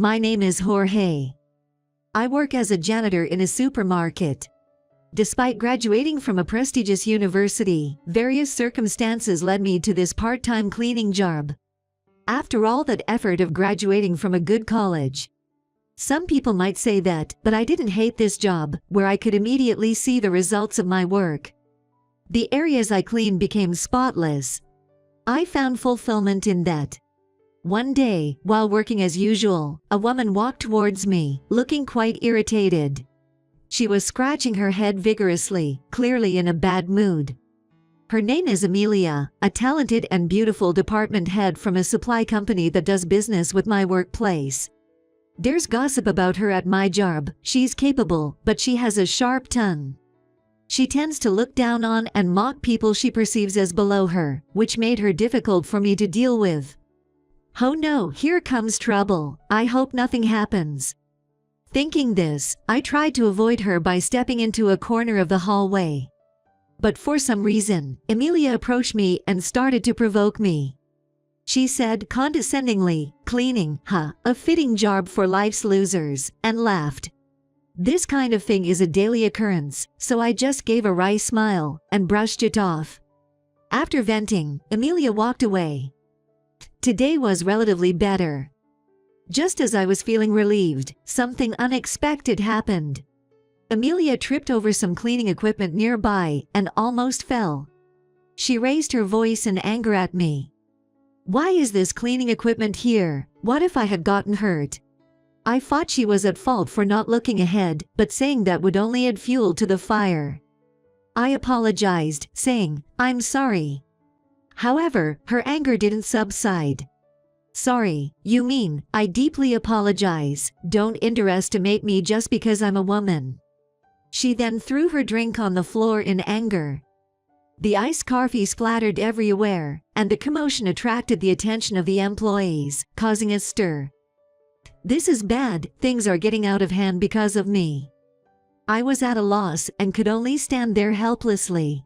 My name is Jorge. I work as a janitor in a supermarket. Despite graduating from a prestigious university, various circumstances led me to this part-time cleaning job. After all that effort of graduating from a good college. Some people might say that, but I didn't hate this job, where I could immediately see the results of my work. The areas I cleaned became spotless. I found fulfillment in that. One day, while working as usual, a woman walked towards me, looking quite irritated. She was scratching her head vigorously, clearly in a bad mood. Her name is Amelia, a talented and beautiful department head from a supply company that does business with my workplace. There's gossip about her at my job. She's capable, but she has a sharp tongue. She tends to look down on and mock people she perceives as below her, which made her difficult for me to deal with. Oh no, here comes trouble. I hope nothing happens. Thinking this, I tried to avoid her by stepping into a corner of the hallway. But for some reason, Amelia approached me and started to provoke me. She said condescendingly, "Cleaning, huh, a fitting job for life's losers," and laughed. This kind of thing is a daily occurrence, so I just gave a wry smile and brushed it off. After venting, Amelia walked away. Today was relatively better. Just as I was feeling relieved, something unexpected happened. Amelia tripped over some cleaning equipment nearby and almost fell. She raised her voice in anger at me. "Why is this cleaning equipment here? What if I had gotten hurt?" I thought she was at fault for not looking ahead, but saying that would only add fuel to the fire. I apologized, saying, "I'm sorry." However, her anger didn't subside. "Sorry, you mean, I deeply apologize. Don't underestimate me just because I'm a woman." She then threw her drink on the floor in anger. The iced coffee splattered everywhere, and the commotion attracted the attention of the employees, causing a stir. This is bad, things are getting out of hand because of me. I was at a loss and could only stand there helplessly.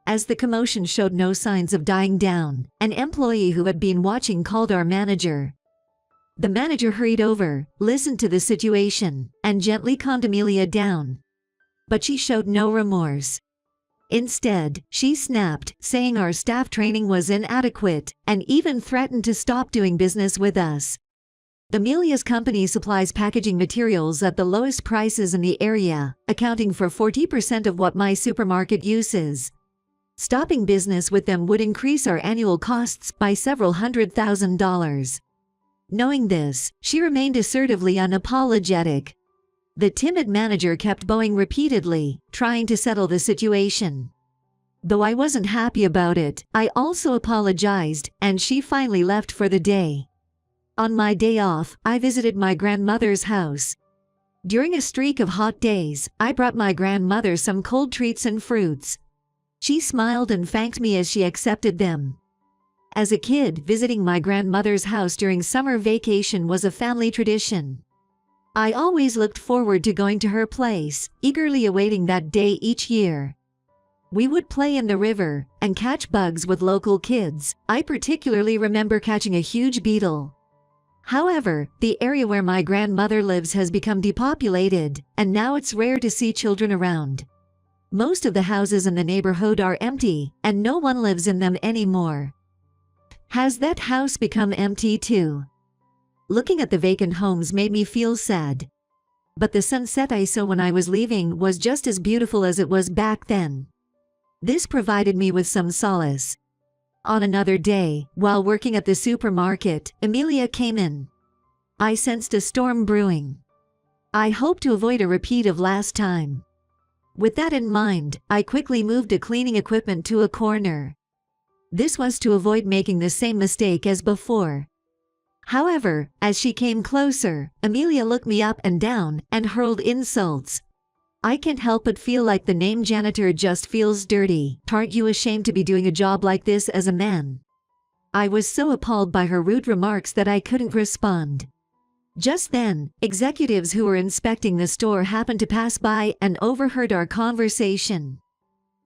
As the commotion showed no signs of dying down, an employee who had been watching called our manager. The manager hurried over, listened to the situation, and gently calmed Amelia down. But she showed no remorse. Instead, she snapped, saying our staff training was inadequate, and even threatened to stop doing business with us. Amelia's company supplies packaging materials at the lowest prices in the area, accounting for 40% of what my supermarket uses. Stopping business with them would increase our annual costs by several $100,000. Knowing this, she remained assertively unapologetic. The timid manager kept bowing repeatedly, trying to settle the situation. Though I wasn't happy about it, I also apologized, and she finally left for the day. On my day off, I visited my grandmother's house. During a streak of hot days, I brought my grandmother some cold treats and fruits. She smiled and thanked me as she accepted them. As a kid, visiting my grandmother's house during summer vacation was a family tradition. I always looked forward to going to her place, eagerly awaiting that day each year. We would play in the river and catch bugs with local kids. I particularly remember catching a huge beetle. However, the area where my grandmother lives has become depopulated, and now it's rare to see children around. Most of the houses in the neighborhood are empty, and no one lives in them anymore. Has that house become empty too? Looking at the vacant homes made me feel sad. But the sunset I saw when I was leaving was just as beautiful as it was back then. This provided me with some solace. On another day, while working at the supermarket, Amelia came in. I sensed a storm brewing. I hoped to avoid a repeat of last time. With that in mind, I quickly moved the cleaning equipment to a corner. This was to avoid making the same mistake as before. However, as she came closer, Amelia looked me up and down and hurled insults. I can't help but feel like the name janitor just feels dirty. Aren't you ashamed to be doing a job like this as a man? I was so appalled by her rude remarks that I couldn't respond. Just then, executives who were inspecting the store happened to pass by and overheard our conversation.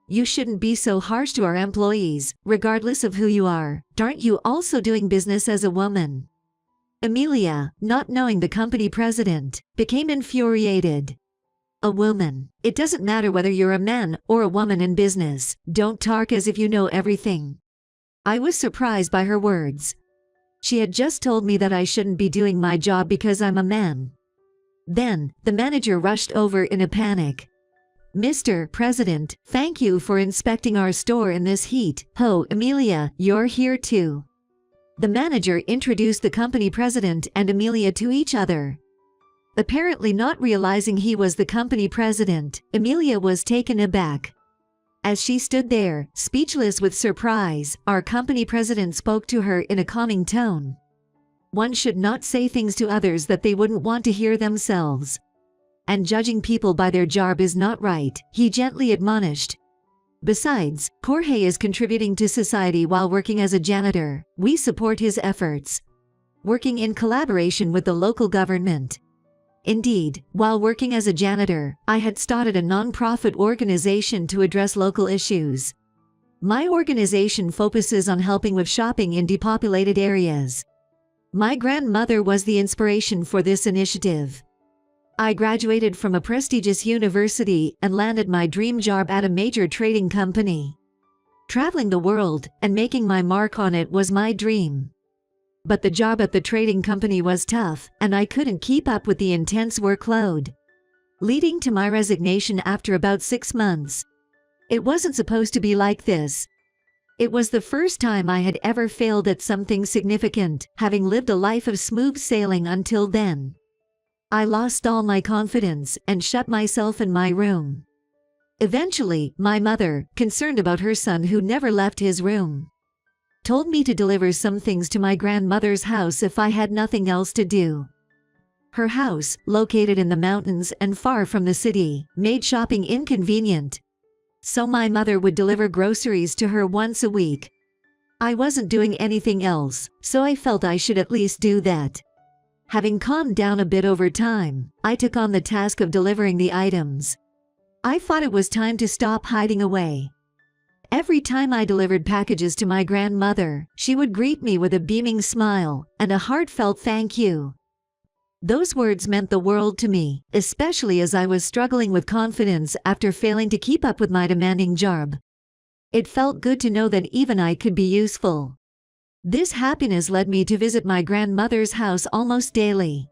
"You shouldn't be so harsh to our employees, regardless of who you are. Aren't you also doing business as a woman?" Amelia, not knowing the company president, became infuriated. A woman. It doesn't matter whether you're a man or a woman in business. Don't talk as if you know everything. I was surprised by her words. She had just told me that I shouldn't be doing my job because I'm a man. Then, the manager rushed over in a panic. Mr. President, thank you for inspecting our store in this heat. Oh, Amelia, you're here too. The manager introduced the company president and Amelia to each other. Apparently not realizing he was the company president, Amelia was taken aback. As she stood there, speechless with surprise, our company president spoke to her in a calming tone. One should not say things to others that they wouldn't want to hear themselves. And judging people by their job is not right, he gently admonished. Besides, Jorge is contributing to society while working as a janitor. We support his efforts. Working in collaboration with the local government. Indeed, while working as a janitor, I had started a non-profit organization to address local issues. My organization focuses on helping with shopping in depopulated areas. My grandmother was the inspiration for this initiative. I graduated from a prestigious university and landed my dream job at a major trading company. Traveling the world and making my mark on it was my dream. But the job at the trading company was tough, and I couldn't keep up with the intense workload, leading to my resignation after about 6 months. It wasn't supposed to be like this. It was the first time I had ever failed at something significant, having lived a life of smooth sailing until then. I lost all my confidence and shut myself in my room. Eventually, my mother, concerned about her son who never left his room, told me to deliver some things to my grandmother's house if I had nothing else to do. Her house, located in the mountains and far from the city, made shopping inconvenient. So my mother would deliver groceries to her once a week. I wasn't doing anything else, so I felt I should at least do that. Having calmed down a bit over time, I took on the task of delivering the items. I thought it was time to stop hiding away. Every time I delivered packages to my grandmother, she would greet me with a beaming smile and a heartfelt thank you. Those words meant the world to me, especially as I was struggling with confidence after failing to keep up with my demanding job. It felt good to know that even I could be useful. This happiness led me to visit my grandmother's house almost daily.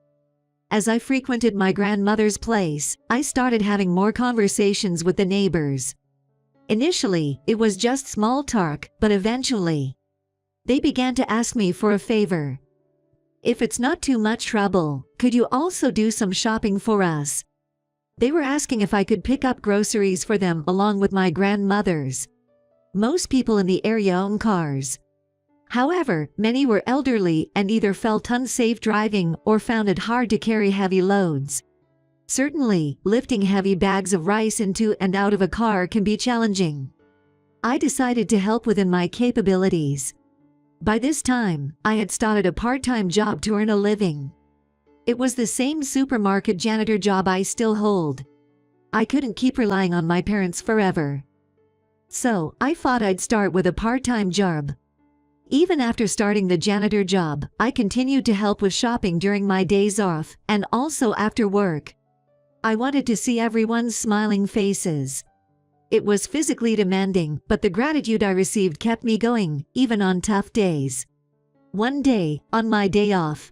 As I frequented my grandmother's place, I started having more conversations with the neighbors. Initially, it was just small talk, but eventually, they began to ask me for a favor. If it's not too much trouble, could you also do some shopping for us? They were asking if I could pick up groceries for them along with my grandmother's. Most people in the area own cars. However, many were elderly and either felt unsafe driving or found it hard to carry heavy loads. Certainly, lifting heavy bags of rice into and out of a car can be challenging. I decided to help within my capabilities. By this time, I had started a part-time job to earn a living. It was the same supermarket janitor job I still hold. I couldn't keep relying on my parents forever. So, I thought I'd start with a part-time job. Even after starting the janitor job, I continued to help with shopping during my days off, and also after work. I wanted to see everyone's smiling faces. It was physically demanding, but the gratitude I received kept me going, even on tough days. One day, on my day off,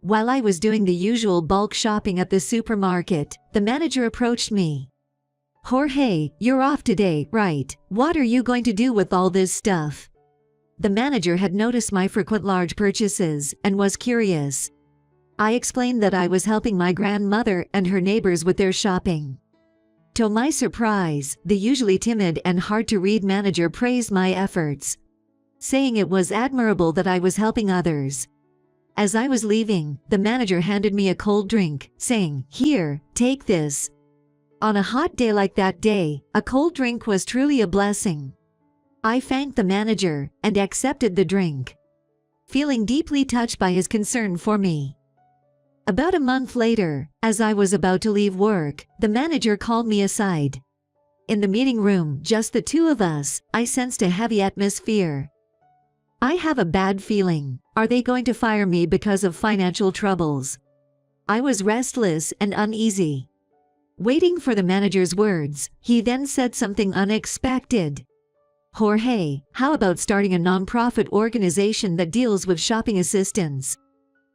while I was doing the usual bulk shopping at the supermarket, the manager approached me. "Jorge, you're off today, right? What are you going to do with all this stuff?" The manager had noticed my frequent large purchases and was curious. I explained that I was helping my grandmother and her neighbors with their shopping. To my surprise, the usually timid and hard-to-read manager praised my efforts, saying it was admirable that I was helping others. As I was leaving, the manager handed me a cold drink, saying, "Here, take this." On a hot day like that day, a cold drink was truly a blessing. I thanked the manager and accepted the drink, feeling deeply touched by his concern for me. About a month later, as I was about to leave work, the manager called me aside. In the meeting room, just the two of us, I sensed a heavy atmosphere. I have a bad feeling. Are they going to fire me because of financial troubles? I was restless and uneasy. Waiting for the manager's words, he then said something unexpected. Jorge, how about starting a nonprofit organization that deals with shopping assistance?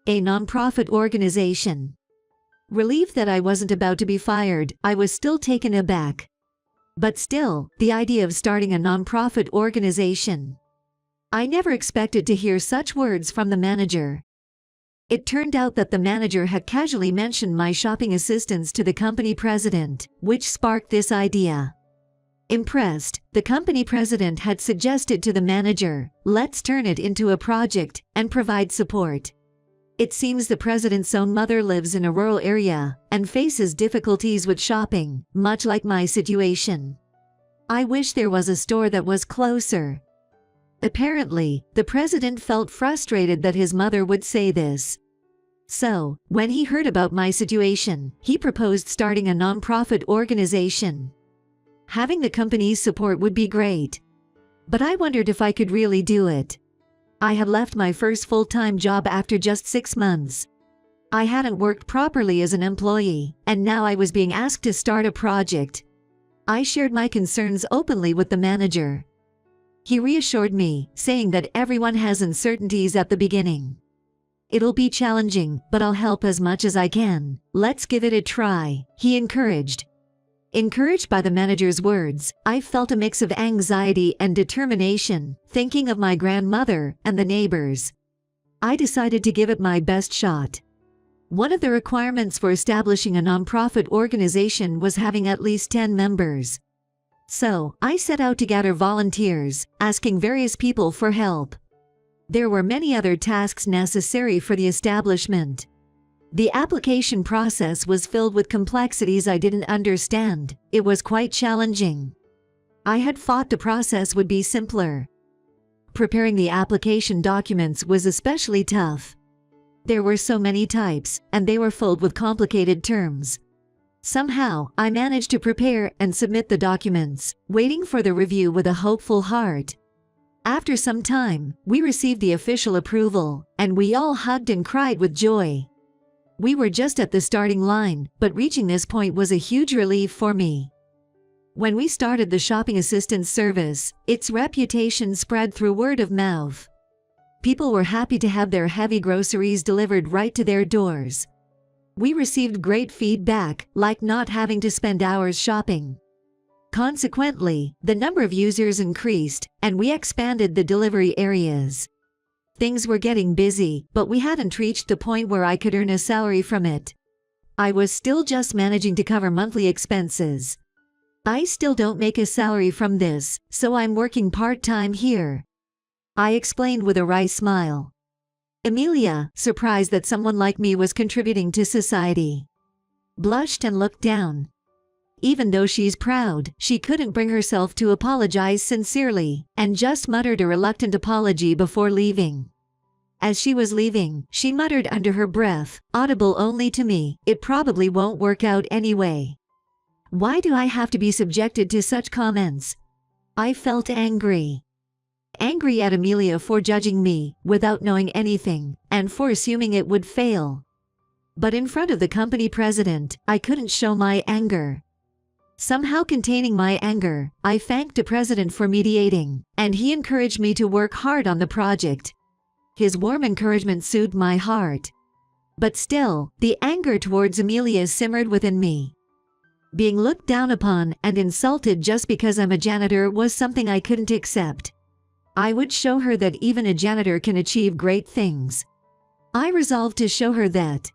A nonprofit organization. Relieved that I wasn't about to be fired, I was still taken aback. But still, the idea of starting a nonprofit organization. I never expected to hear such words from the manager. It turned out that the manager had casually mentioned my shopping assistance to the company president, which sparked this idea. Impressed, the company president had suggested to the manager, let's turn it into a project and provide support. It seems the president's own mother lives in a rural area and faces difficulties with shopping, much like my situation. I wish there was a store that was closer. Apparently, the president felt frustrated that his mother would say this. So, when he heard about my situation, he proposed starting a nonprofit organization. Having the company's support would be great. But I wondered if I could really do it. I had left my first full-time job after just 6 months. I hadn't worked properly as an employee, and now I was being asked to start a project. I shared my concerns openly with the manager. He reassured me, saying that everyone has uncertainties at the beginning. It'll be challenging, but I'll help as much as I can. Let's give it a try, he encouraged. Encouraged by the manager's words, I felt a mix of anxiety and determination, thinking of my grandmother and the neighbors. I decided to give it my best shot. One of the requirements for establishing a nonprofit organization was having at least 10 members. So, I set out to gather volunteers, asking various people for help. There were many other tasks necessary for the establishment. The application process was filled with complexities I didn't understand. It was quite challenging. I had thought the process would be simpler. Preparing the application documents was especially tough. There were so many types, and they were filled with complicated terms. Somehow, I managed to prepare and submit the documents, waiting for the review with a hopeful heart. After some time, we received the official approval, and we all hugged and cried with joy. We were just at the starting line, but reaching this point was a huge relief for me. When we started the shopping assistance service, its reputation spread through word of mouth. People were happy to have their heavy groceries delivered right to their doors. We received great feedback, like not having to spend hours shopping. Consequently, the number of users increased, and we expanded the delivery areas. Things were getting busy, but we hadn't reached the point where I could earn a salary from it. I was still just managing to cover monthly expenses. I still don't make a salary from this, so I'm working part-time here. I explained with a wry smile. Amelia, surprised that someone like me was contributing to society, blushed and looked down. Even though she's proud, she couldn't bring herself to apologize sincerely, and just muttered a reluctant apology before leaving. As she was leaving, she muttered under her breath, audible only to me, "It probably won't work out anyway. Why do I have to be subjected to such comments?" I felt angry. Angry at Amelia for judging me, without knowing anything, and for assuming it would fail. But in front of the company president, I couldn't show my anger. Somehow containing my anger, I thanked the president for mediating, and he encouraged me to work hard on the project. His warm encouragement soothed my heart. But still, the anger towards Amelia simmered within me. Being looked down upon and insulted just because I'm a janitor was something I couldn't accept. I would show her that even a janitor can achieve great things. I resolved to show her that.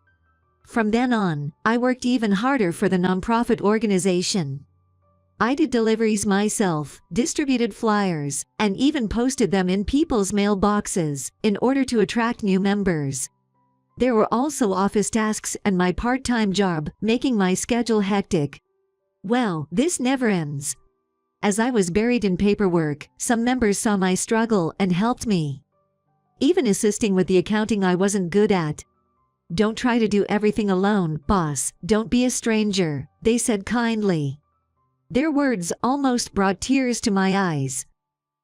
From then on, I worked even harder for the nonprofit organization. I did deliveries myself, distributed flyers, and even posted them in people's mailboxes in order to attract new members. There were also office tasks and my part-time job, making my schedule hectic. Well, this never ends. As I was buried in paperwork, some members saw my struggle and helped me. Even assisting with the accounting I wasn't good at. "Don't try to do everything alone, boss. Don't be a stranger," they said kindly. Their words almost brought tears to my eyes.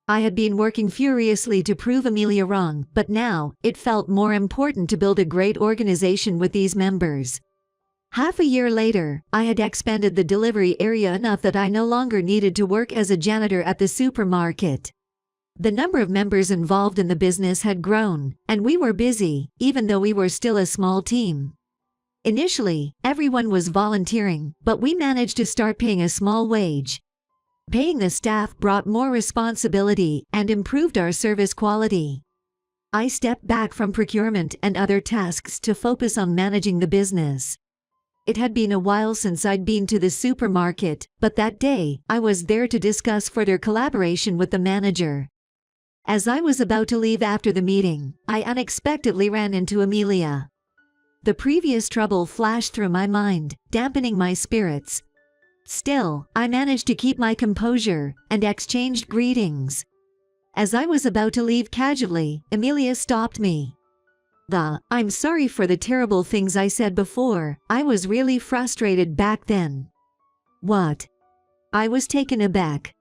I had been working furiously to prove Amelia wrong, but now, it felt more important to build a great organization with these members. Half a year later, I had expanded the delivery area enough that I no longer needed to work as a janitor at the supermarket. The number of members involved in the business had grown, and we were busy, even though we were still a small team. Initially, everyone was volunteering, but we managed to start paying a small wage. Paying the staff brought more responsibility and improved our service quality. I stepped back from procurement and other tasks to focus on managing the business. It had been a while since I'd been to the supermarket, but that day, I was there to discuss further collaboration with the manager. As I was about to leave after the meeting, I unexpectedly ran into Amelia. The previous trouble flashed through my mind, dampening my spirits. Still, I managed to keep my composure and exchanged greetings. As I was about to leave casually, Amelia stopped me. I'm sorry for the terrible things I said before. I was really frustrated back then. What? I was taken aback.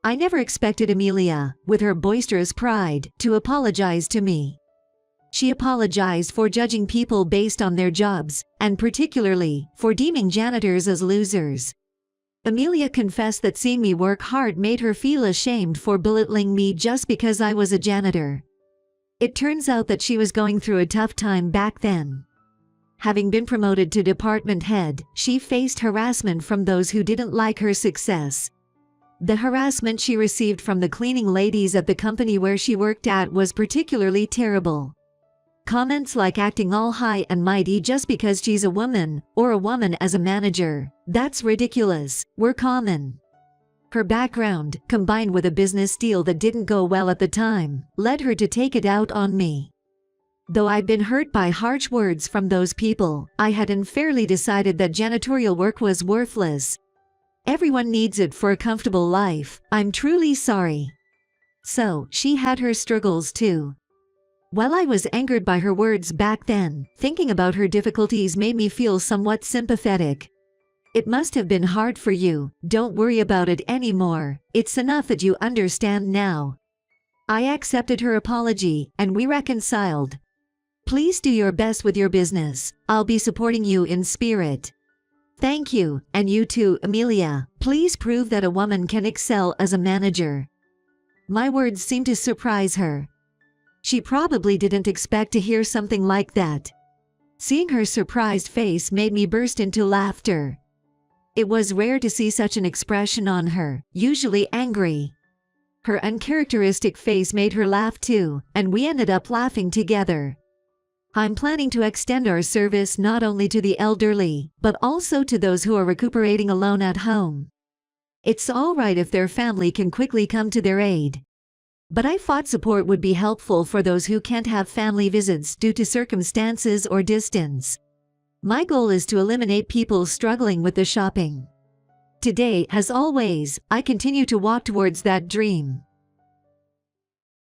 I never expected Amelia, with her boisterous pride, to apologize to me. She apologized for judging people based on their jobs, and particularly, for deeming janitors as losers. Amelia confessed that seeing me work hard made her feel ashamed for belittling me just because I was a janitor. It turns out that she was going through a tough time back then. Having been promoted to department head, she faced harassment from those who didn't like her success. The harassment she received from the cleaning ladies at the company where she worked at was particularly terrible. Comments like acting all high and mighty just because she's a woman, or a woman as a manager, that's ridiculous, were common. Her background, combined with a business deal that didn't go well at the time, led her to take it out on me. Though I'd been hurt by harsh words from those people, I had unfairly decided that janitorial work was worthless. Everyone needs it for a comfortable life. I'm truly sorry. So, she had her struggles too. While I was angered by her words back then, thinking about her difficulties made me feel somewhat sympathetic. It must have been hard for you. Don't worry about it anymore. It's enough that you understand now. I accepted her apology, and we reconciled. Please do your best with your business. I'll be supporting you in spirit. Thank you, and you too, Amelia. Please prove that a woman can excel as a manager. My words seemed to surprise her. She probably didn't expect to hear something like that. Seeing her surprised face made me burst into laughter. It was rare to see such an expression on her, usually angry. Her uncharacteristic face made her laugh too, and we ended up laughing together. I'm planning to extend our service not only to the elderly, but also to those who are recuperating alone at home. It's all right if their family can quickly come to their aid. But I thought support would be helpful for those who can't have family visits due to circumstances or distance. My goal is to eliminate people struggling with the shopping. Today, as always, I continue to walk towards that dream.